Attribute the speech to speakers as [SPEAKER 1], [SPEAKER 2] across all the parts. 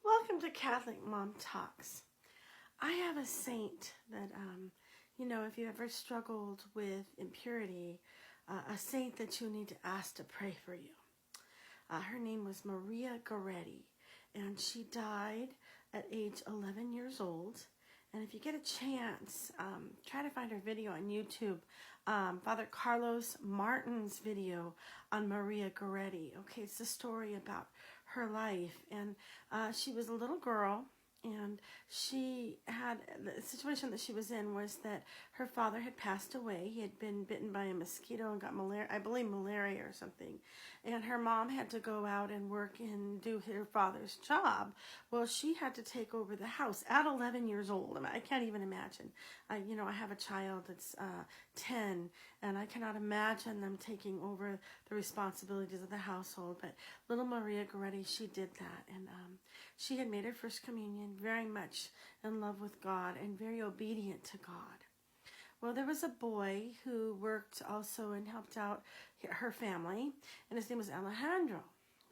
[SPEAKER 1] Welcome to Catholic Mom Talks. I have a saint that, if you ever struggled with impurity, a saint that you need to ask to pray for you. Her name was Maria Goretti, and she died at age 11 years old. And if you get a chance, try to find her video on YouTube. Father Carlos Martin's video on Maria Goretti. Okay, it's a story about her life. And she was a little girl, and she had, the situation that she was in was that her father had passed away. He had been bitten by a mosquito and got malaria, I believe malaria or something. And her mom had to go out and work and do her father's job. Well, she had to take over the house at 11 years old. I mean, I can't even imagine. I have a child that's 10, and I cannot imagine them taking over the responsibilities of the household. But little Maria Goretti, she did that. And she had made her first communion, very much in love with God and very obedient to God. Well, there was a boy who worked also and helped out her family, and his name was Alejandro.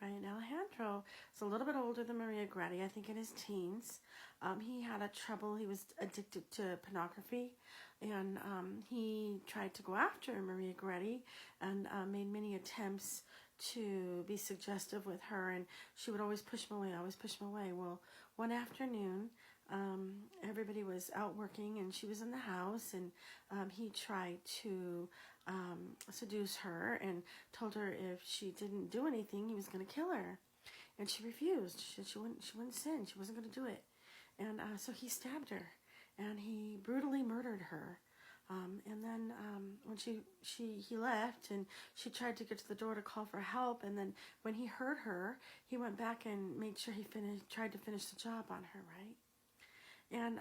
[SPEAKER 1] Right? And Alejandro is a little bit older than Maria Goretti, I think in his teens. He had he was addicted to pornography, and he tried to go after Maria Goretti and made many attempts to be suggestive with her, and she would always push him away. Well, one afternoon, everybody was out working, and she was in the house, and he tried to seduce her and told her if she didn't do anything, he was going to kill her. And she refused. She said she wouldn't sin. She wasn't going to do it. And so he stabbed her, and he brutally murdered her. And then when he left, and she tried to get to the door to call for help, and then when he heard her, he went back and made sure he tried to finish the job on her, right? And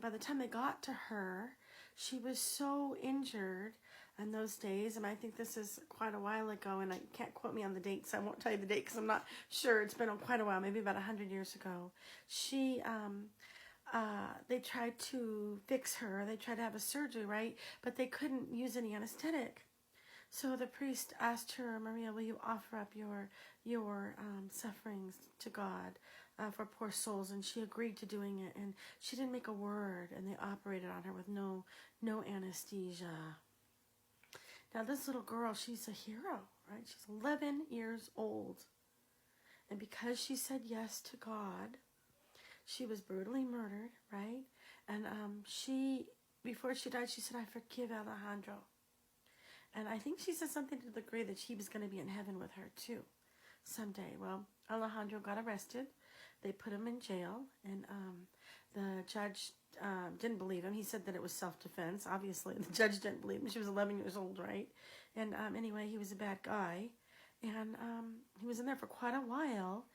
[SPEAKER 1] by the time they got to her, she was so injured in those days, and I think this is quite a while ago, and I can't quote me on the date, so I won't tell you the date because I'm not sure. It's been quite a while, maybe about 100 years ago. They tried to fix her. They tried to have a surgery, right? But they couldn't use any anesthetic. So the priest asked her, Maria, will you offer up your sufferings to God for poor souls? And she agreed to doing it, and she didn't make a word, and they operated on her with no anesthesia. Now this little girl, she's a hero, right? She's 11 years old. And because she said yes to God, she was brutally murdered, right? And before she died, she said, I forgive Alejandro. And I think she said something to the degree that he was going to be in heaven with her too someday. Well, Alejandro got arrested. They put him in jail, and the judge didn't believe him. He said that it was self-defense. Obviously, the judge didn't believe him. She was 11 years old, right? And anyway, he was a bad guy. And he was in there for quite a while.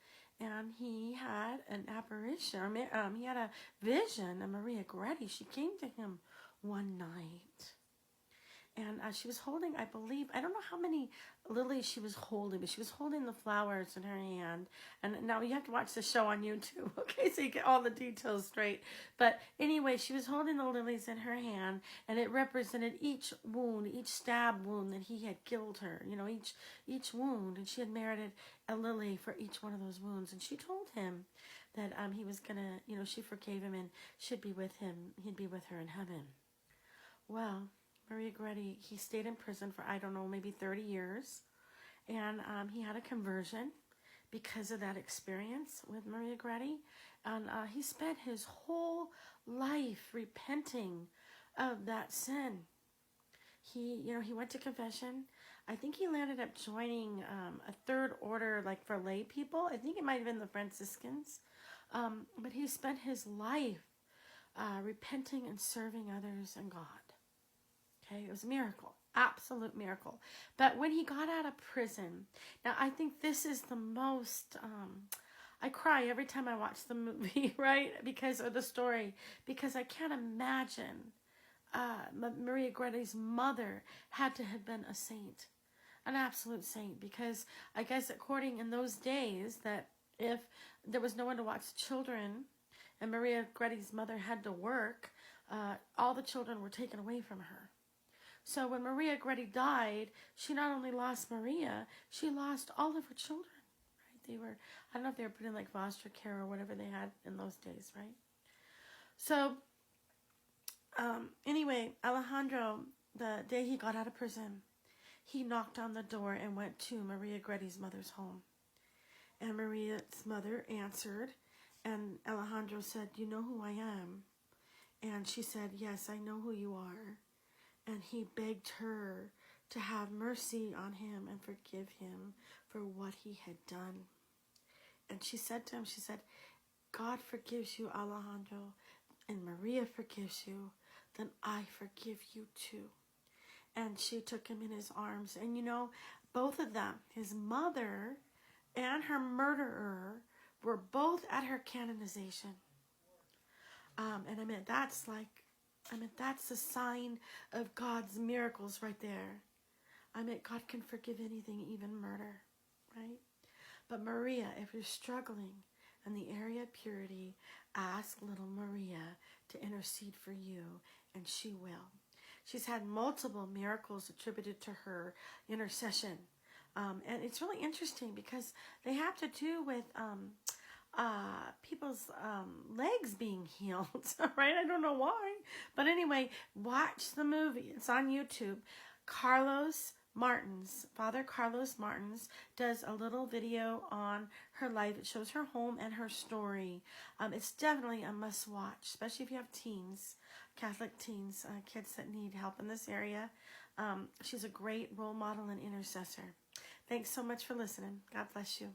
[SPEAKER 1] And he had an apparition, he had a vision of Maria Goretti. She came to him one night. And she was holding, I believe, I don't know how many lilies she was holding, but she was holding the flowers in her hand. And now you have to watch the show on YouTube, okay, so you get all the details straight. But anyway, she was holding the lilies in her hand, and it represented each wound, each stab wound that he had killed her, each wound. And she had merited a lily for each one of those wounds. And she told him that he was going to, she forgave him and should be with him. He'd be with her in heaven. Well, Maria Goretti, he stayed in prison for, I don't know, maybe 30 years. And he had a conversion because of that experience with Maria Goretti. And he spent his whole life repenting of that sin. He went to confession. I think he landed up joining a third order, like for lay people. I think it might have been the Franciscans. But he spent his life repenting and serving others and God. Okay, it was a miracle, absolute miracle. But when he got out of prison, now I think this is the most, I cry every time I watch the movie, right? Of the story, because I can't imagine Maria Goretti's mother had to have been a saint, an absolute saint, because I guess according in those days that if there was no one to watch the children and Maria Goretti's mother had to work, all the children were taken away from her. So when Maria Goretti died, she not only lost Maria, she lost all of her children. Right? they were, I don't know if they were put in like foster care or whatever they had in those days, right? So, anyway, Alejandro, the day he got out of prison, he knocked on the door and went to Maria Goretti's mother's home. And Maria's mother answered, and Alejandro said, "You know who I am?" And she said, "Yes, I know who you are." And he begged her to have mercy on him and forgive him for what he had done. And she said to him, she said, "God forgives you, Alejandro, and Maria forgives you, then I forgive you too." And she took him in his arms. And you know, both of them, his mother and her murderer, were both at her canonization. And I mean, that's a sign of God's miracles right there. I mean, God can forgive anything, even murder, right? But Maria, if you're struggling in the area of purity, ask little Maria to intercede for you, and she will. She's had multiple miracles attributed to her intercession. And it's really interesting because they have to do with people's legs being healed, right? I don't know why. But anyway, watch the movie. It's on YouTube. Father Carlos Martins does a little video on her life. It shows her home and her story. It's definitely a must watch, especially if you have teens, Catholic teens, kids that need help in this area. She's a great role model and intercessor. Thanks so much for listening. God bless you.